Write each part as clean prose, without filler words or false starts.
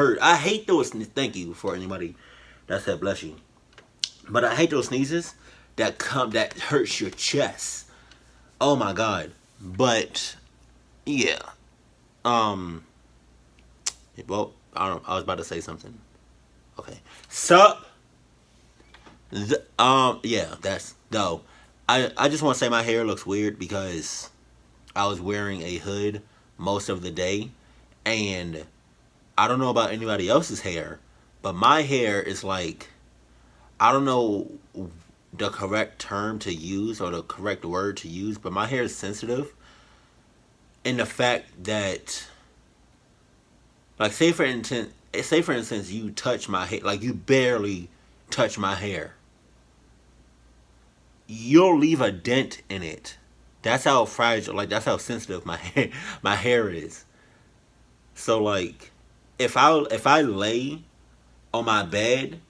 hurt. I hate those. Thank you for anybody that said bless you. But I hate those sneezes that hurts your chest. Oh my god. But yeah. Well, I was about to say something. Okay. Sup? Yeah, that's no. I just want to say my hair looks weird because I was wearing a hood most of the day, and I don't know about anybody else's hair, but my hair is like, I don't know the correct term to use or the correct word to use, but my hair is sensitive in the fact that, like, say for instance, you touch my hair, like you barely touch my hair, you'll leave a dent in it. That's how fragile, like that's how sensitive my hair is. So like, if I lay on my bed,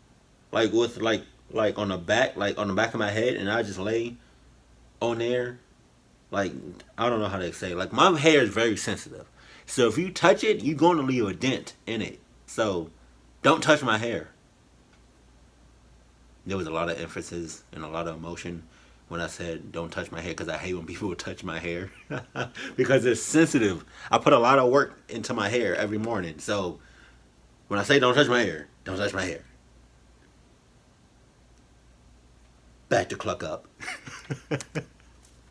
like with like on the back, like on the back of my head, and I just lay on there, like I don't know how to say it. Like my hair is very sensitive. So if you touch it, you're going to leave a dent in it. So don't touch my hair. There was a lot of emphasis and a lot of emotion when I said don't touch my hair, because I hate when people touch my hair because it's sensitive. I put a lot of work into my hair every morning. So when I say don't touch my hair, don't touch my hair. Back to Cluck Up.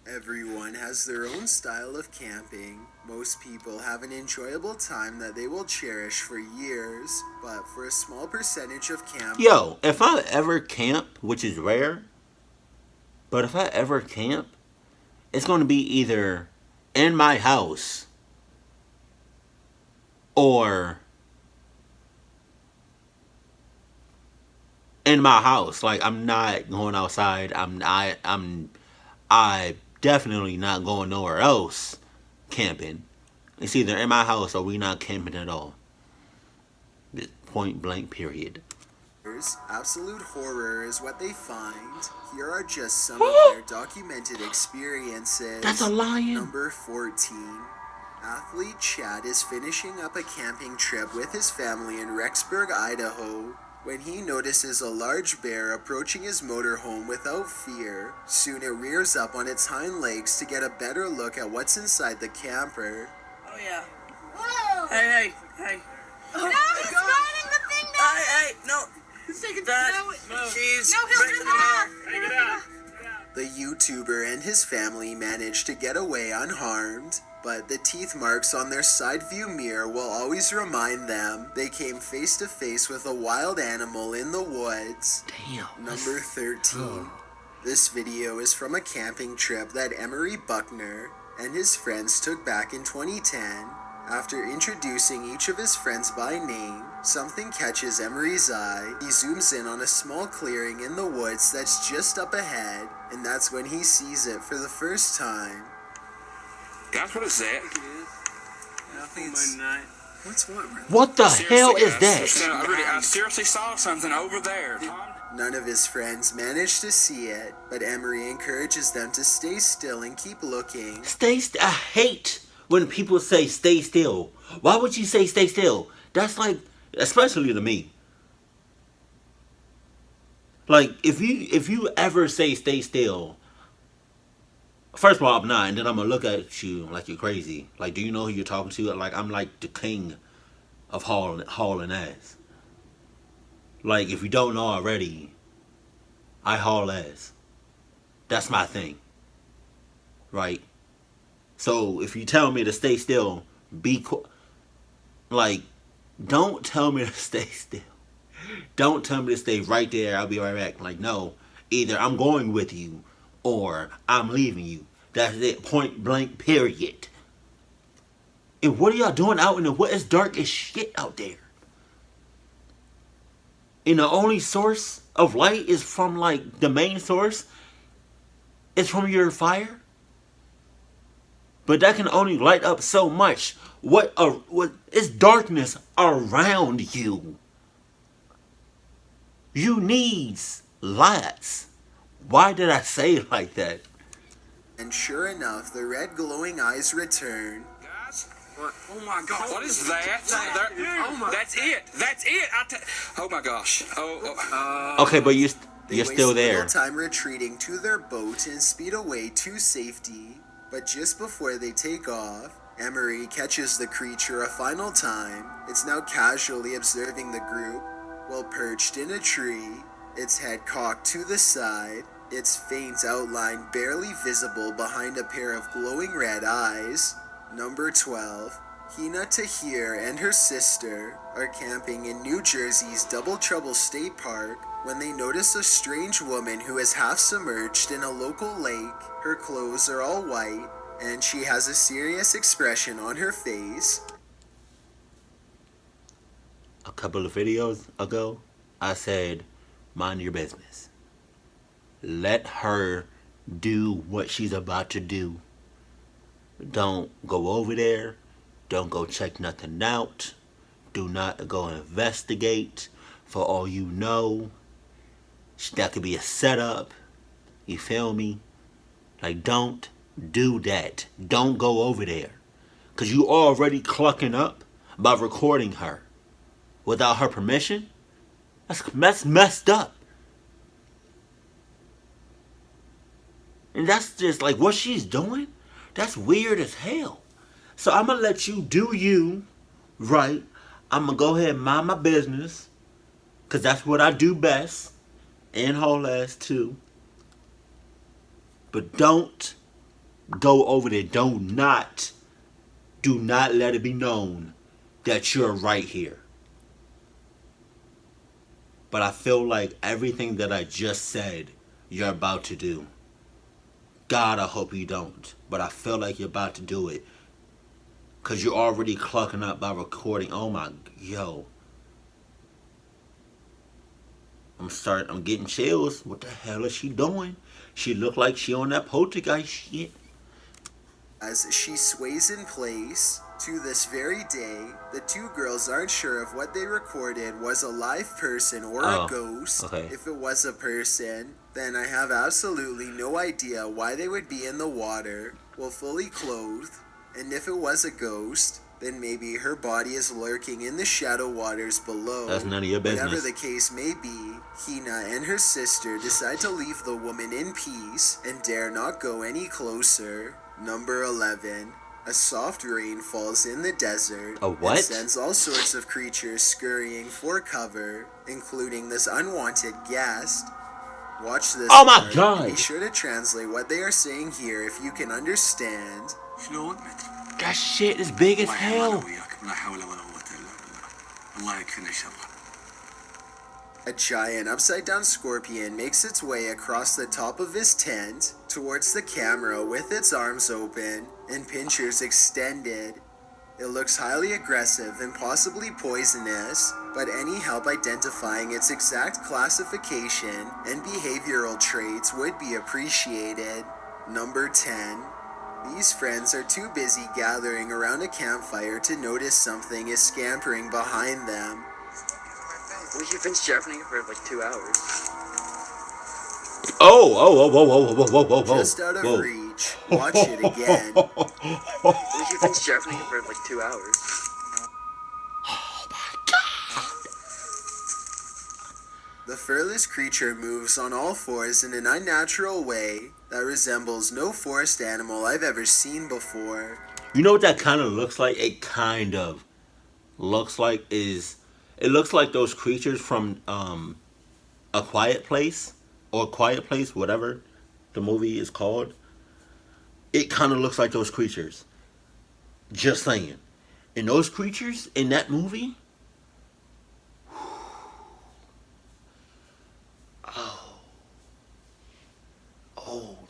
Everyone has their own style of camping. Most people have an enjoyable time that they will cherish for years, but for a small percentage of campers... Yo, if I ever camp, which is rare, but if I ever camp, it's going to be either in my house or in my house. Like, I'm not going outside. I definitely not going nowhere else camping. It's either in my house or we not camping at all. Point blank, period. Absolute horror is what they find. Here are just some of their documented experiences. That's a lion. Number 14. Athlete Chad is finishing up a camping trip with his family in Rexburg, Idaho, when he notices a large bear approaching his motorhome without fear. Soon it rears up on its hind legs to get a better look at what's inside the camper. Oh yeah. Whoa! Hey. Oh, no, he's running the thing down! Hey, no. He's taking She's no, he'll breaking get off! Take it out. The YouTuber and his family managed to get away unharmed, but the teeth marks on their side view mirror will always remind them they came face to face with a wild animal in the woods. Damn. Number 13. This video is from a camping trip that Emery Buckner and his friends took back in 2010. After introducing each of his friends by name, something catches Emery's eye. He zooms in on a small clearing in the woods that's just up ahead, and that's when he sees it for the first time. Guys, what is that? I think it's night. What's what? What the hell is guys, that? I seriously saw something over there. None of his friends managed to see it, but Emery encourages them to stay still and keep looking. I hate when people say stay still. Why would you say stay still? That's like, especially to me. Like, if you ever say stay still, first of all, I'm not, and then I'm gonna look at you like you're crazy. Like, do you know who you're talking to? Like, I'm like the king of hauling ass. Like, if you don't know already, I haul ass. That's my thing. Right? So, if you tell me to stay still, like, don't tell me to stay still. Don't tell me to stay right there, I'll be right back. Like, no. Either I'm going with you, or I'm leaving you. That's it. Point blank, period. And what are y'all doing out in the woods? It's dark as shit out there. And the only source of light is from, like, the main source is from your fire. But that can only light up so much. What is darkness around you? You need lights. Why did I say it like that? And sure enough, the red glowing eyes return. Guys, What? Oh my God. What is that? Oh my. That's it. That's it. Oh my gosh. Okay, but you're They still waste there. little time retreating to their boat and speed away to safety. But just before they take off, Emery catches the creature a final time. It's now casually observing the group while perched in a tree, its head cocked to the side, its faint outline barely visible behind a pair of glowing red eyes. Number 12. Hina Tahir and her sister are camping in New Jersey's Double Trouble State Park when they notice a strange woman who is half submerged in a local lake. Her clothes are all white, and she has a serious expression on her face. A couple of videos ago, I said, mind your business. Let her do what she's about to do. Don't go over there. Don't go check nothing out. Do not go investigate. For all you know, that could be a setup. You feel me? Like, don't do that. Don't go over there. Because you already clucking up by recording her without her permission. That's messed up. And that's just like what she's doing. That's weird as hell. So I'm going to let you do you, right? I'm going to go ahead and mind my business. Because that's what I do best. And whole ass too. But don't go over there. Do not let it be known that you're right here. But I feel like everything that I just said, you're about to do. God, I hope you don't. But I feel like you're about to do it. Because you're already clucking up by recording. Oh my, yo. I'm getting chills. What the hell is she doing? She look like she on that poltergeist shit. As she sways in place, to this very day, the two girls aren't sure if what they recorded was a live person or a ghost. Okay. If it was a person, then I have absolutely no idea why they would be in the water while fully clothed. And if it was a ghost, then maybe her body is lurking in the shadow waters below. That's none of your business. Whatever the case may be, Hina and her sister decide to leave the woman in peace and dare not go any closer. Number 11. A soft rain falls in the desert. A what? And sends all sorts of creatures scurrying for cover, including this unwanted guest. Watch this. Oh my part God. and be sure to translate what they are saying here if you can understand. That shit is big as hell. A giant upside-down scorpion makes its way across the top of his tent towards the camera with its arms open and pincers extended. It looks highly aggressive and possibly poisonous, but any help identifying its exact classification and behavioral traits would be appreciated. Number 10. These friends are too busy gathering around a campfire to notice something is scampering behind them. We've been sharpening it for like 2 hours. Whoa. Just out of reach. Watch it again. We've been sharpening it for like 2 hours. Oh my God. The furless creature moves on all fours in an unnatural way that resembles no forest animal I've ever seen before. You know what that kind of looks like? It kind of looks like it looks like those creatures from A Quiet Place or Quiet Place, whatever the movie is called. It kind of looks like those creatures. Just saying. And those creatures in that movie,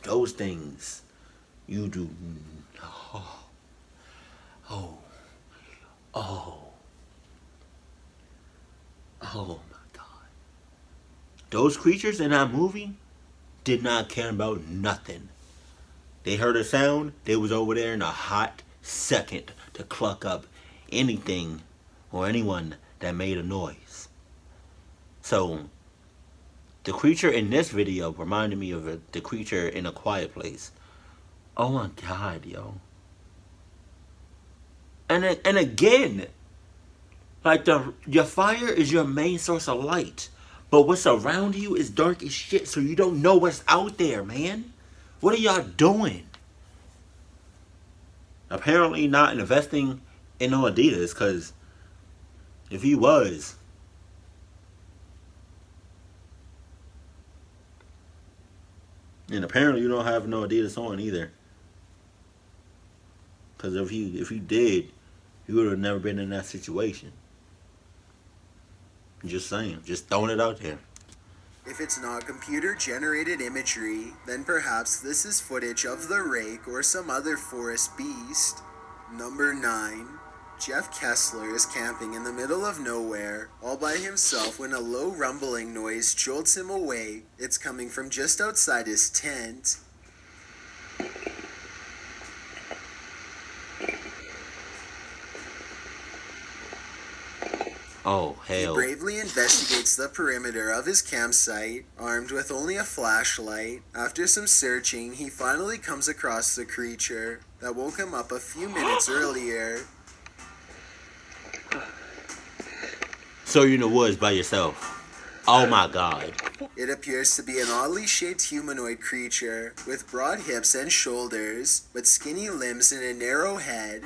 those things, you do, oh my God. Those creatures in that movie did not care about nothing. They heard a sound, they was over there in a hot second to cluck up anything or anyone that made a noise. So, the creature in this video reminded me of the creature in A Quiet Place. Oh my God, yo. And again, like your fire is your main source of light, but what's around you is dark as shit. So you don't know what's out there, man. What are y'all doing? Apparently not investing in no Adidas, because if he was, and apparently you don't have no Adidas on either, because if you did, you would have never been in that situation. Just saying, just throwing it out there. If it's not computer-generated imagery, then perhaps this is footage of the rake or some other forest beast. Number 9. Jeff Kessler is camping in the middle of nowhere, all by himself, when a low rumbling noise jolts him awake. It's coming from just outside his tent. Oh, hell. He bravely investigates the perimeter of his campsite, armed with only a flashlight. After some searching, he finally comes across the creature that woke him up a few minutes earlier. So you're in the woods by yourself. Oh my god. It appears to be an oddly shaped humanoid creature with broad hips and shoulders, but skinny limbs and a narrow head.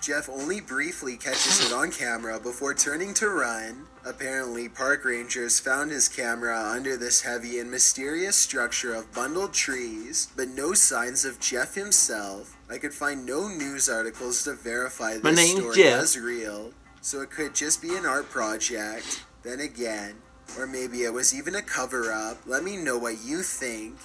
Jeff only briefly catches it on camera before turning to run. Apparently, park rangers found his camera under this heavy and mysterious structure of bundled trees, but no signs of Jeff himself. I could find no news articles to verify My this name's story Jeff. as real, so it could just be an art project. Then again, or maybe it was even a cover-up. Let me know what you think.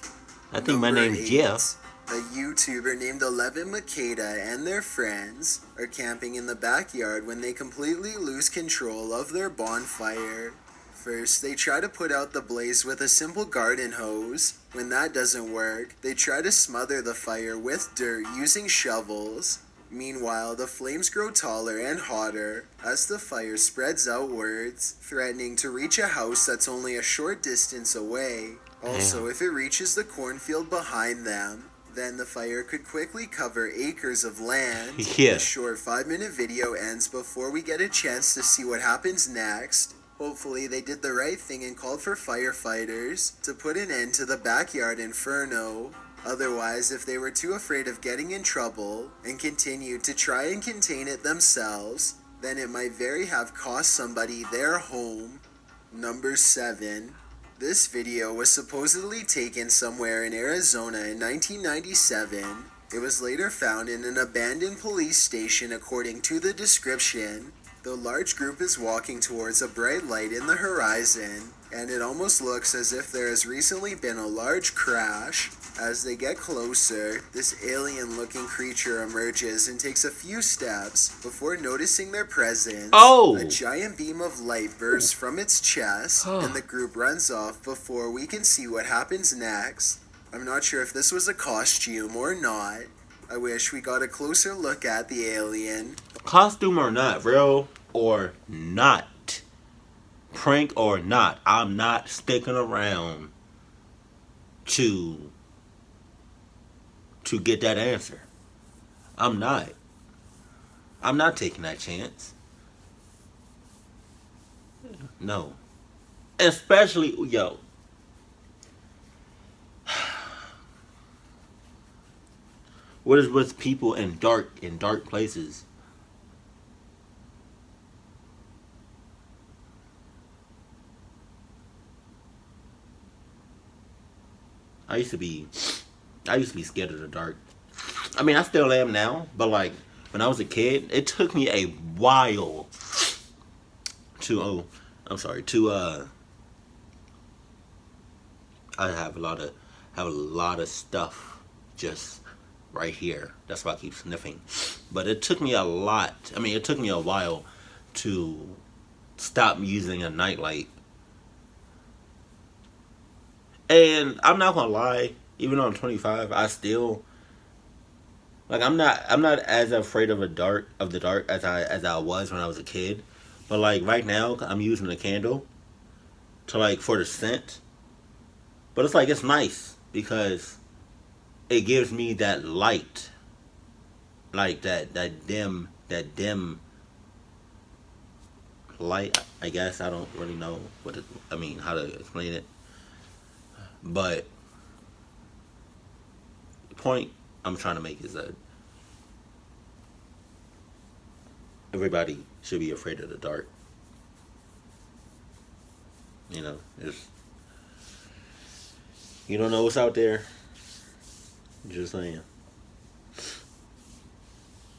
I think my Number name's 8. Jeff. A YouTuber named 11 Makeda and their friends are camping in the backyard when they completely lose control of their bonfire. First, they try to put out the blaze with a simple garden hose. When that doesn't work, they try to smother the fire with dirt using shovels. Meanwhile, the flames grow taller and hotter as the fire spreads outwards, threatening to reach a house that's only a short distance away. Also, if it reaches the cornfield behind them, then the fire could quickly cover acres of land. Yeah. The short 5-minute video ends before we get a chance to see what happens next. Hopefully they did the right thing and called for firefighters to put an end to the backyard inferno. Otherwise, if they were too afraid of getting in trouble and continued to try and contain it themselves, then it might very have cost somebody their home. Number 7. This video was supposedly taken somewhere in Arizona in 1997. It was later found in an abandoned police station according to the description. The large group is walking towards a bright light in the horizon, and it almost looks as if there has recently been a large crash. As they get closer, this alien-looking creature emerges and takes a few steps before noticing their presence. Oh! A giant beam of light bursts from its chest, and the group runs off before we can see what happens next. I'm not sure if this was a costume or not. I wish we got a closer look at the alien. Costume or not, real or not, prank or not, I'm not sticking around to get that answer. I'm not taking that chance. No. Especially, yo. What is with people in dark places? I used to be scared of the dark. I mean, I still am now, but like when I was a kid, it took me a while to I have a lot of stuff just right here. That's why I keep sniffing. But it took me a while to stop using a nightlight. And I'm not gonna lie, even though I'm 25, I still like I'm not as afraid of the dark as I was when I was a kid. But like right now, I'm using a candle to like for the scent. But it's like it's nice because it gives me that light, like that dim dim light. I guess I don't really know how to explain it. But the point I'm trying to make is that everybody should be afraid of the dark. You know, you don't know what's out there. Just saying.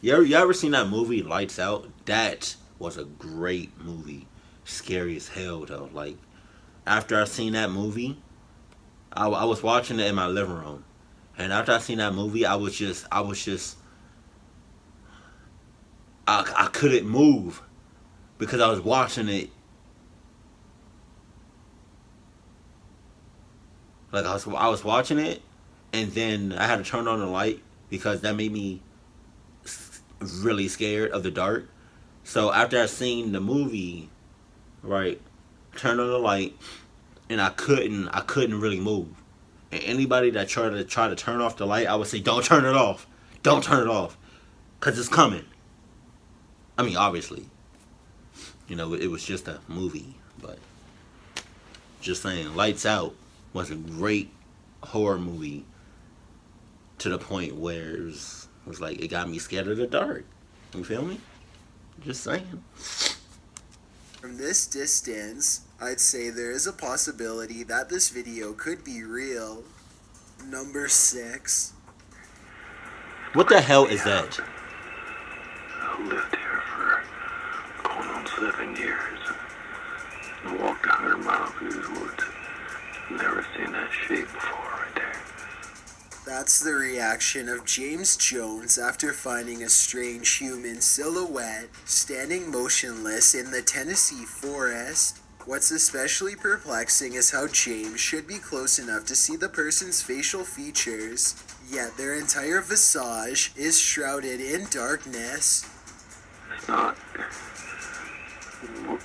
You ever seen that movie Lights Out? That was a great movie. Scary as hell though. Like, after I seen that movie, I was watching it in my living room, and after I seen that movie, I couldn't move because I was watching it. Like, I was watching it, and then I had to turn on the light because that made me really scared of the dark. So after I seen the movie, right, turned on the light, and I couldn't really move. And anybody that tried to turn off the light, I would say, don't turn it off. Don't turn it off. Because it's coming. I mean, obviously. You know, it was just a movie. But just saying, Lights Out was a great horror movie to the point where it was like, it got me scared of the dark. You feel me? Just saying. From this distance, I'd say there is a possibility that this video could be real. Number 6. What the hell is that? I lived here for going on 7 years. I walked 100 miles through these woods. Never seen that shape before right there. That's the reaction of James Jones after finding a strange human silhouette standing motionless in the Tennessee forest. What's especially perplexing is how James should be close enough to see the person's facial features, yet their entire visage is shrouded in darkness. It's not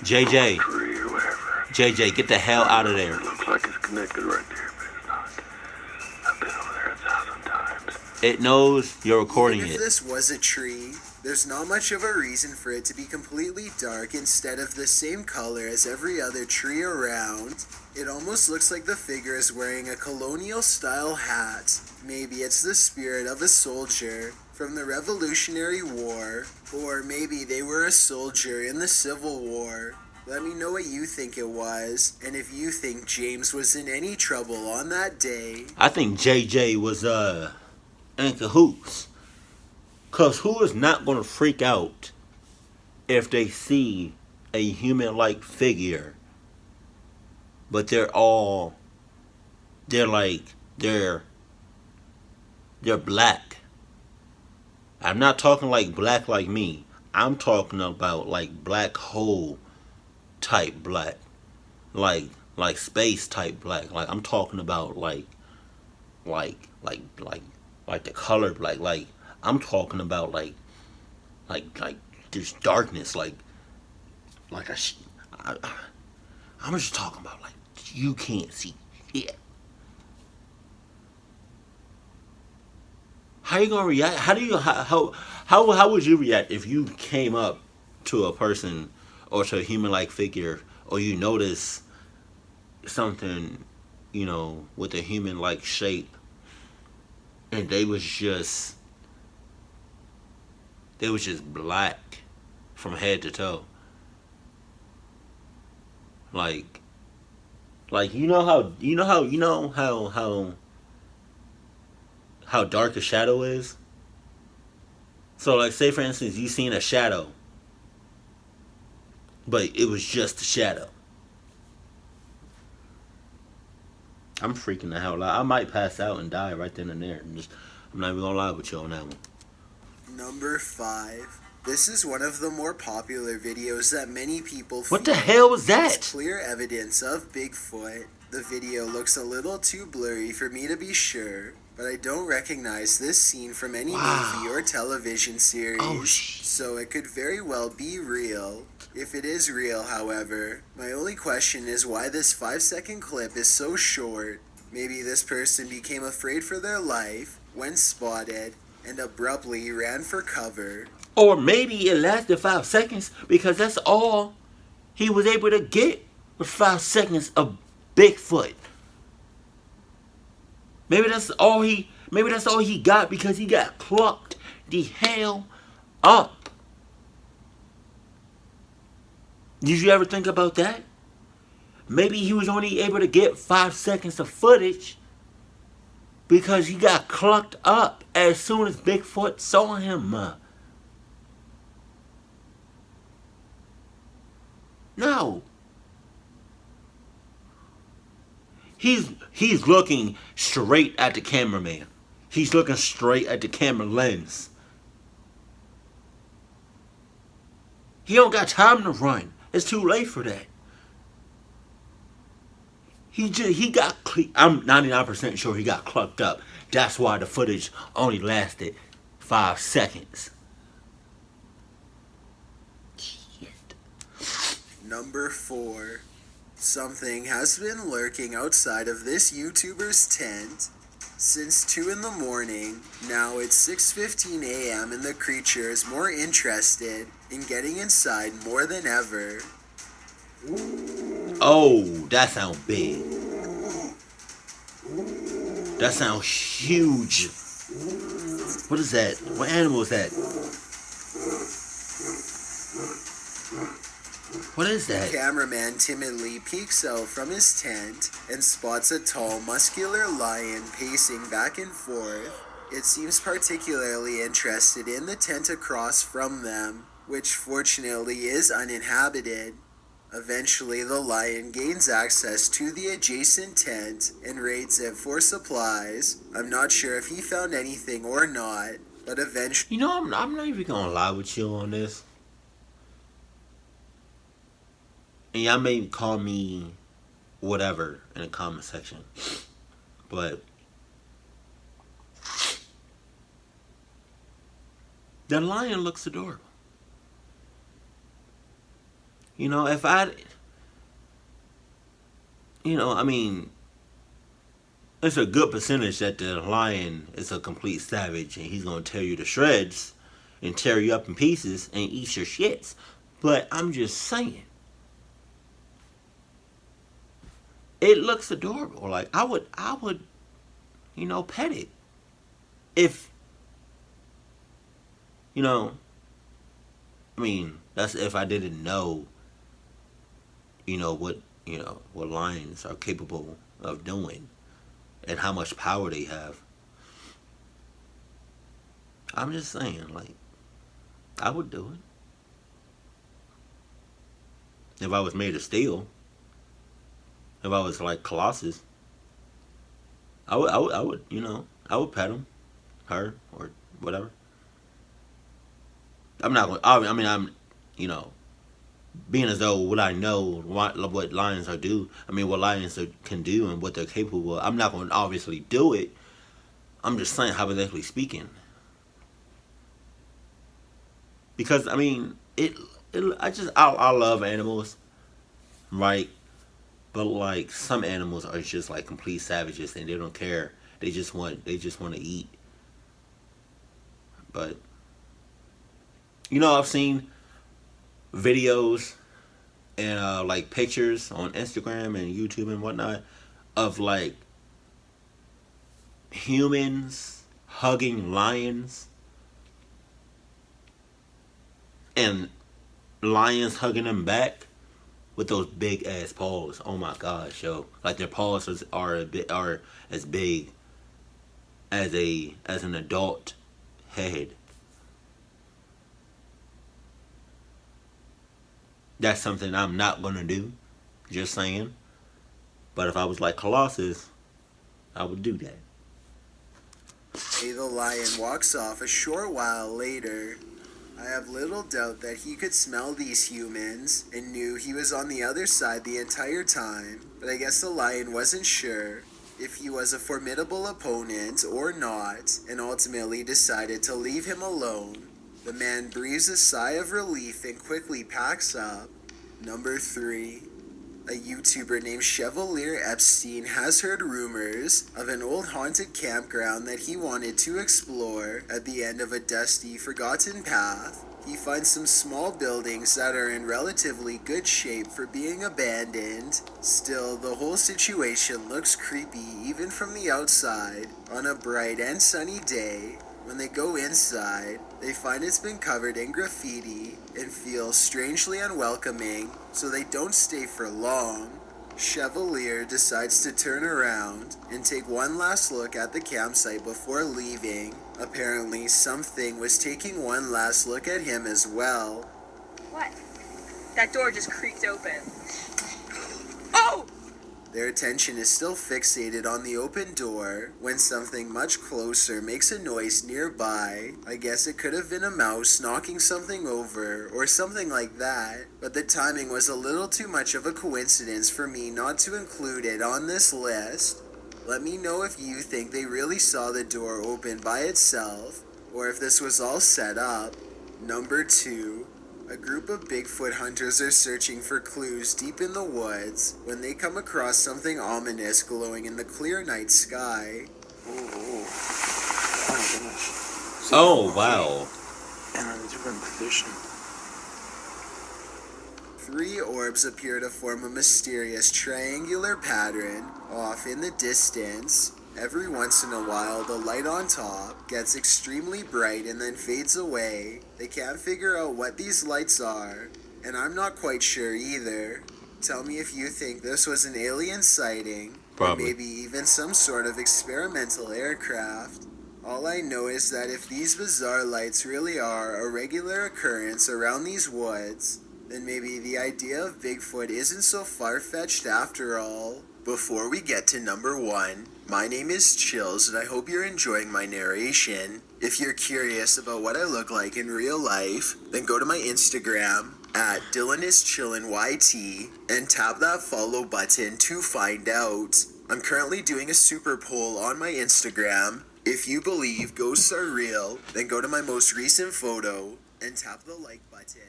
JJ. tree or whatever. JJ, get the hell out of there. It looks like it's connected right there, but it's not. I've been over there 1,000 times. It knows you're recording Even if it. this was a tree, there's not much of a reason for it to be completely dark instead of the same color as every other tree around. It almost looks like the figure is wearing a colonial-style hat. Maybe it's the spirit of a soldier from the Revolutionary War, or maybe they were a soldier in the Civil War. Let me know what you think it was, and if you think James was in any trouble on that day. I think JJ was in cahoots. Cause who is not gonna freak out if they see a human-like figure, but they're black. I'm not talking like black like me. I'm talking about like black hole type black, like space type black. Like, I'm talking about like the color black. Like, I'm talking about like there's darkness. I'm just talking about like you can't see shit. How you gonna react? How would you react if you came up to a person or to a human-like figure, or you notice something, you know, with a human-like shape, and they was just black from head to toe? Like you know how dark a shadow is? So, like, say for instance you seen a shadow, but it was just a shadow. I'm freaking the hell out. I might pass out and die right then and there. I'm not even gonna lie with you on that one. Number 5. This is one of the more popular videos that many people What the hell was that? is clear evidence of Bigfoot. The video looks a little too blurry for me to be sure, but I don't recognize this scene from any movie or television series, so it could very well be real. If it is real, however, my only question is why this 5-second clip is so short. Maybe this person became afraid for their life when spotted and abruptly ran for cover. Or maybe it lasted 5 seconds because that's all he was able to get was 5 seconds of Bigfoot. Maybe that's all he got because he got clucked the hell up. Did you ever think about that? Maybe he was only able to get 5 seconds of footage because he got clucked up as soon as Bigfoot saw him. No. He's looking straight at the cameraman. He's looking straight at the camera lens. He don't got time to run. It's too late for that. I'm 99% sure he got clucked up. That's why the footage only lasted 5 seconds. Shit. Number 4. Something has been lurking outside of this YouTuber's tent since 2 in the morning. Now it's 6:15 a.m. and the creature is more interested in getting inside more than ever. Oh, that sounds big. That sounds huge. What is that? What animal is that? What is that? Cameraman timidly peeks out from his tent and spots a tall, muscular lion pacing back and forth. It seems particularly interested in the tent across from them, which fortunately is uninhabited. Eventually, the lion gains access to the adjacent tent and raids it for supplies. I'm not sure if he found anything or not, but eventually... You know, I'm not even gonna lie with you on this. And y'all may call me whatever in the comment section. But the lion looks adorable. You know, if I... You know, I mean... It's a good percentage that the lion is a complete savage and he's gonna tear you to shreds and tear you up in pieces and eat your shits. But I'm just saying. It looks adorable. Like, I would, you know, pet it. If, you know, I mean, that's if I didn't know, what lions are capable of doing and how much power they have. I'm just saying, like, I would do it. If I was made of steel. If I was like Colossus, I would, I would pet him, her, or whatever. I'm not going. I'm, being as though what I know, what lions are do. I mean, what lions can do and what they're capable of. I'm not going to obviously do it. I'm just saying, hypothetically speaking, because I mean, I love animals, right? But like some animals are just like complete savages and they don't care. They just want to eat. But I've seen videos and like pictures on Instagram and YouTube and whatnot of like humans hugging lions and lions hugging them back. With those big ass paws, oh my gosh, yo! Like their paws are as big as an adult head. That's something I'm not gonna do. Just saying. But if I was like Colossus, I would do that. The lion walks off a short while later. I have little doubt that he could smell these humans and knew he was on the other side the entire time, but I guess the lion wasn't sure if he was a formidable opponent or not, and ultimately decided to leave him alone. The man breathes a sigh of relief and quickly packs up. Number 3. A YouTuber named Chevalier Epstein has heard rumors of an old haunted campground that he wanted to explore at the end of a dusty, forgotten path. He finds some small buildings that are in relatively good shape for being abandoned. Still, the whole situation looks creepy even from the outside. On a bright and sunny day, when they go inside, they find it's been covered in graffiti and feel strangely unwelcoming, so they don't stay for long. Chevalier decides to turn around and take one last look at the campsite before leaving. Apparently, something was taking one last look at him as well. What? That door just creaked open. Oh! Their attention is still fixated on the open door when something much closer makes a noise nearby. I guess it could have been a mouse knocking something over or something like that, but the timing was a little too much of a coincidence for me not to include it on this list. Let me know if you think they really saw the door open by itself or if this was all set up. Number 2. A group of Bigfoot hunters are searching for clues deep in the woods when they come across something ominous glowing in the clear night sky. Oh my goodness. Oh, wow. And in a different position. 3 orbs appear to form a mysterious triangular pattern off in the distance. Every once in a while, the light on top gets extremely bright and then fades away. They can't figure out what these lights are, and I'm not quite sure either. Tell me if you think this was an alien sighting, Probably. or maybe even some sort of experimental aircraft. All I know is that if these bizarre lights really are a regular occurrence around these woods, then maybe the idea of Bigfoot isn't so far-fetched after all. Before we get to number 1, my name is Chills and I hope you're enjoying my narration. If you're curious about what I look like in real life, then go to my Instagram at DylanIsChillinYT and tap that follow button to find out. I'm currently doing a super poll on my Instagram. If you believe ghosts are real, then go to my most recent photo and tap the like button.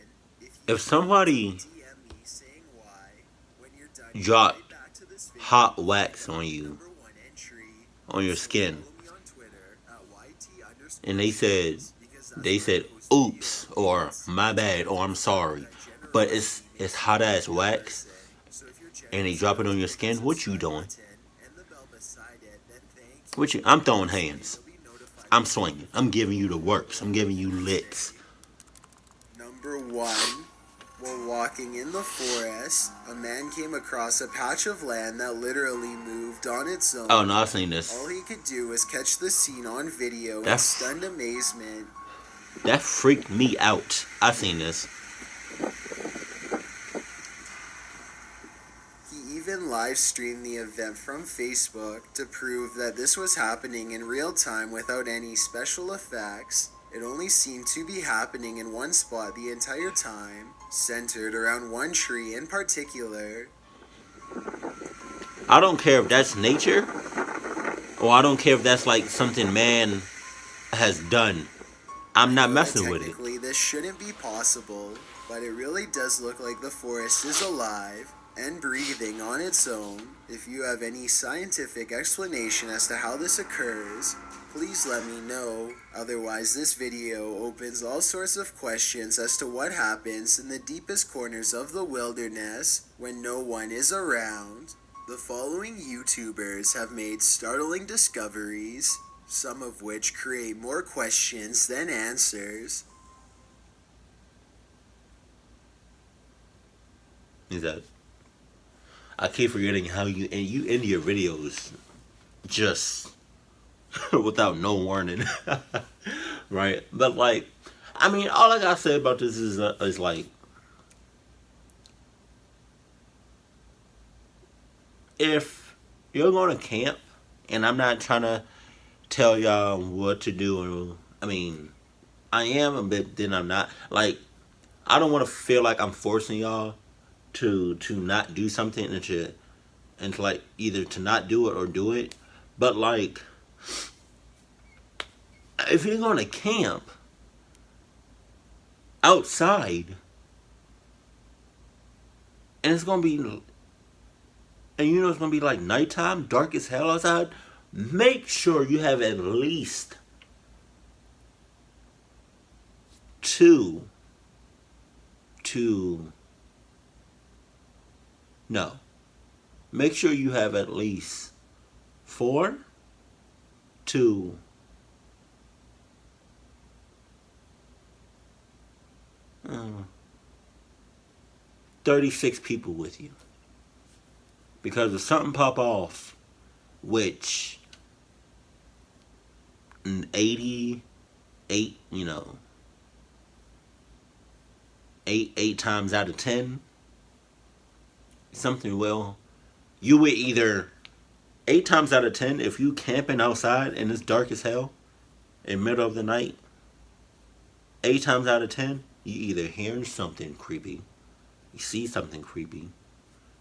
If somebody DM me saying why, when you're done, Drop right back to this video. hot wax on you, Number 1 entry. on your skin, Follow me on Twitter at YT_. and they said, oops, or my bad, or I'm sorry, but it's hot ass wax, and they drop it on your skin, what you doing? I'm throwing hands. I'm swinging. I'm giving you the works. I'm giving you licks. Number 1. While walking in the forest, a man came across a patch of land that literally moved on its own. Oh no, I've seen this. All he could do was catch the scene on video in That's- stunned amazement. That freaked me out. I've seen this. He even live streamed the event from Facebook to prove that this was happening in real time without any special effects. It only seemed to be happening in one spot the entire time, centered around one tree in particular. I don't care if that's nature, or I don't care if that's like something man has done. I'm not messing with it. Technically, this shouldn't be possible, but it really does look like the forest is alive and breathing on its own. If you have any scientific explanation as to how this occurs, please let me know. Otherwise, this video opens all sorts of questions as to what happens in the deepest corners of the wilderness when no one is around. The following YouTubers have made startling discoveries, some of which create more questions than answers. Is that? I keep forgetting how you end your videos just without no warning, right? But like, I mean, all I gotta say about this is like, if you're going to camp, and I'm not trying to tell y'all what to do, I mean, I am, but then I'm not. Like, I don't want to feel like I'm forcing y'all to not do something and to like either to not do it or do it. But like, if you're going to camp outside and it's going to be and you know it's gonna be like nighttime, dark as hell outside, make sure you have at least two to no. Make sure you have at least 4 to 36 people with you. Because if something pop off, which 88, eight times out of 10, something will. You would either 8 times out of 10, if you camping outside and it's dark as hell in the middle of the night, 8 times out of 10, you either hearing something creepy, you see something creepy,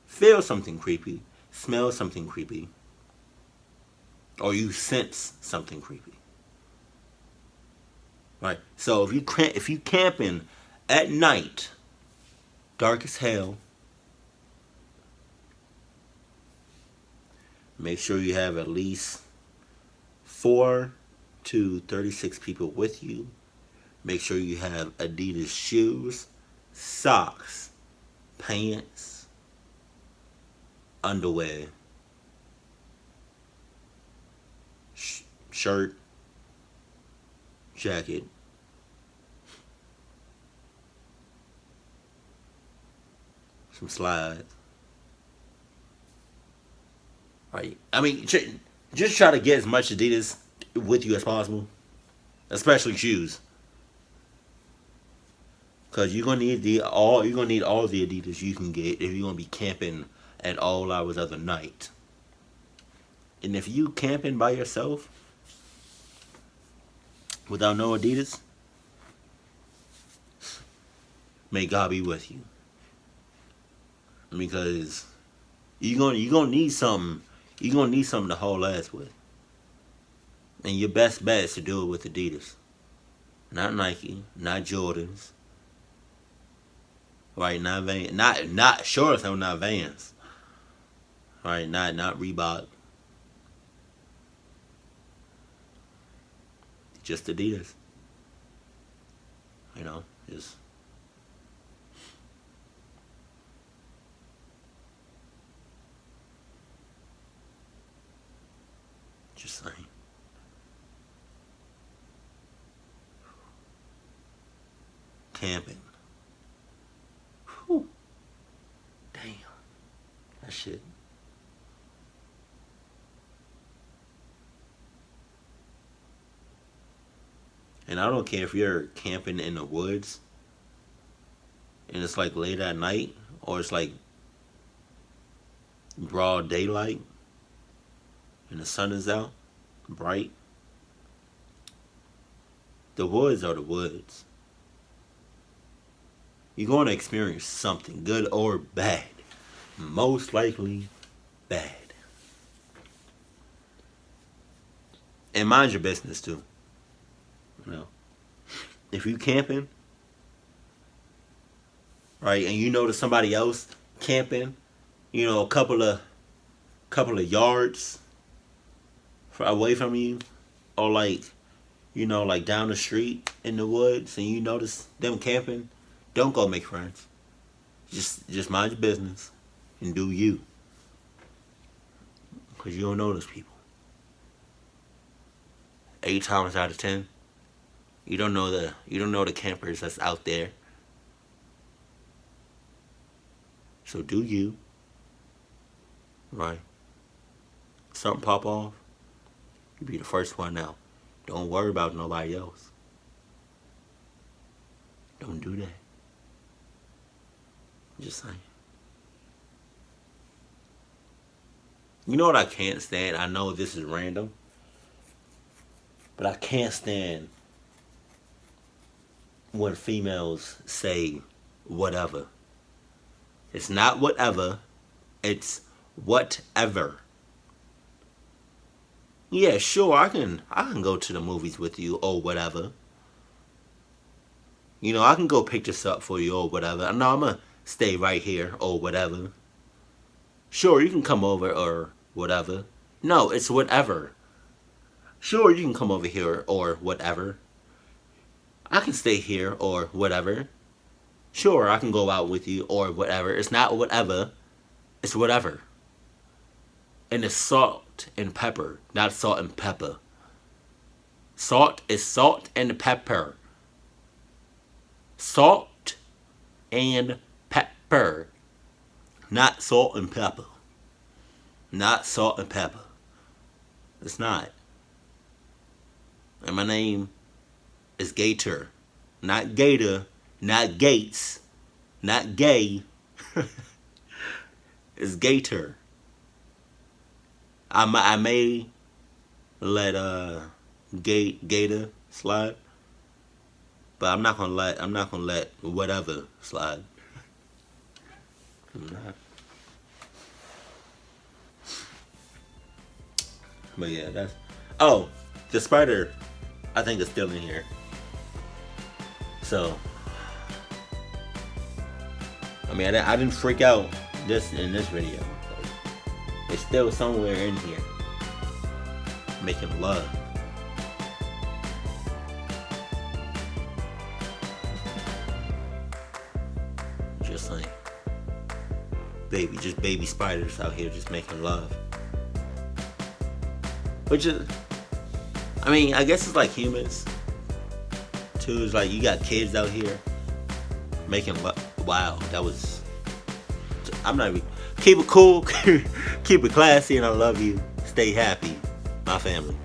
feel something creepy, smell something creepy, or you sense something creepy. Right. So if you camping at night, dark as hell, make sure you have at least 4 to 36 people with you. Make sure you have Adidas shoes, socks, pants, underwear, shirt, jacket, some slides. Right. I mean, just try to get as much Adidas with you as possible, especially shoes, because you're gonna need all the Adidas you can get if you're gonna be camping at all hours of the night. And if you camping by yourself without no Adidas, may God be with you, because you're gonna need something. You're going to need something to haul ass with. And your best bet is to do it with Adidas. Not Nike, not Jordans. Right, not Vans. Not sure as hell not Vans. Right, not Reebok. Just Adidas. Just saying. Camping. Whew. Damn. That shit. And I don't care if you're camping in the woods and it's like late at night, or it's like broad daylight and the sun is out, bright. The woods are the woods. You're going to experience something, good or bad. Most likely bad. And mind your business too. If you camping, right, and you notice somebody else camping, a couple of yards away from you, or like down the street in the woods, and you notice them camping, don't go make friends. Just mind your business and do you, because you don't know those people. 8 times out of 10, you don't know the campers that's out there. So do you, right? Something pop off, you be the first one out. Don't worry about nobody else. Don't do that. Just saying. You know what I can't stand? I know this is random, but I can't stand when females say whatever. It's not whatever, it's whatever. Yeah, sure, I can go to the movies with you or whatever. I can go pick this up for you or whatever. No, I'm gonna stay right here or whatever. Sure, you can come over or whatever. No, it's whatever. Sure, you can come over here or whatever. I can stay here or whatever. Sure, I can go out with you or whatever. It's not whatever. It's whatever. And it's salt and pepper, not salt and pepper. Salt is salt and pepper. Salt and pepper. Not salt and pepper. Not salt and pepper. It's not. And my name is Gattor. Not Gator. Not Gates. Not gay. It's Gattor. I may let Gator slide. But I'm not gonna let whatever slide. I'm not. But yeah, that's... Oh, the spider, I think, is still in here. So, I mean, I didn't freak out in this video. It's still somewhere in here, making love. Just like baby spiders out here just making love. Which is, I mean, I guess it's like humans too. It's like you got kids out here making love. Wow, that was... I'm not even... Keep it cool, keep it classy, and I love you. Stay happy, my family.